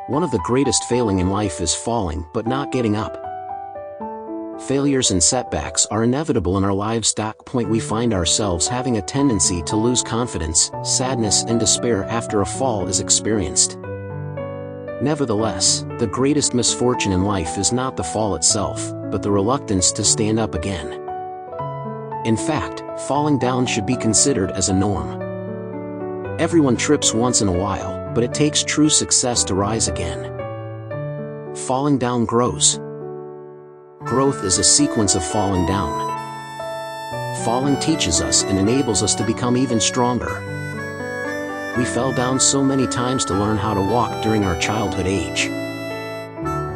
One of the greatest failing in life is falling but not getting up. Failures and setbacks are inevitable in our lives. Point we find ourselves having a tendency to lose confidence, sadness and despair after a fall is experienced. Nevertheless, the greatest misfortune in life is not the fall itself, but the reluctance to stand up again. In fact, falling down should be considered as a norm. Everyone trips once in a while, but it takes true success to rise again. Falling down grows. Growth is a sequence of falling down. Falling teaches us and enables us to become even stronger. We fell down so many times to learn how to walk during our childhood age.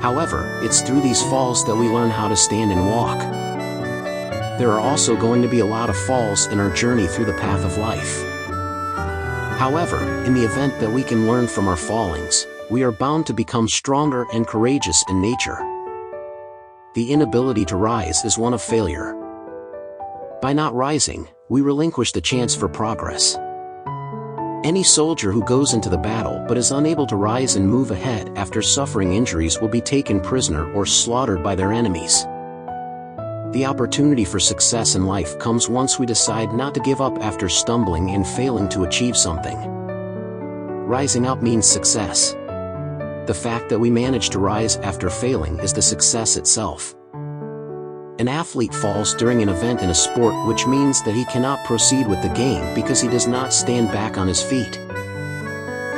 However, it's through these falls that we learn how to stand and walk. There are also going to be a lot of falls in our journey through the path of life. However, in the event that we can learn from our fallings, we are bound to become stronger and courageous in nature. The inability to rise is one of failure. By not rising, we relinquish the chance for progress. Any soldier who goes into the battle but is unable to rise and move ahead after suffering injuries will be taken prisoner or slaughtered by their enemies. The opportunity for success in life comes once we decide not to give up after stumbling and failing to achieve something. Rising up means success. The fact that we manage to rise after failing is the success itself. An athlete falls during an event in a sport, which means that he cannot proceed with the game because he does not stand back on his feet.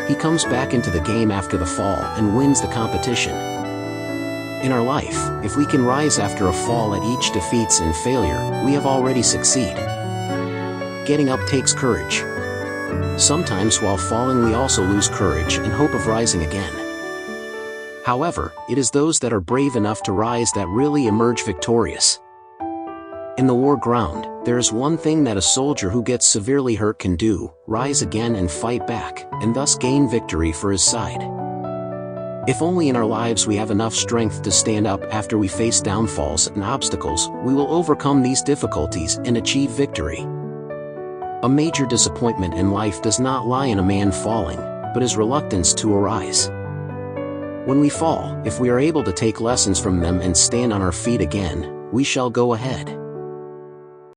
He comes back into the game after the fall and wins the competition. In our life, if we can rise after a fall at each defeats and failure, we have already succeeded. Getting up takes courage. Sometimes while falling we also lose courage and hope of rising again. However, it is those that are brave enough to rise that really emerge victorious. In the war ground, there is one thing that a soldier who gets severely hurt can do: rise again and fight back, and thus gain victory for his side. If only in our lives we have enough strength to stand up after we face downfalls and obstacles, we will overcome these difficulties and achieve victory. A major disappointment in life does not lie in a man falling, but his reluctance to arise. When we fall, if we are able to take lessons from them and stand on our feet again, we shall go ahead.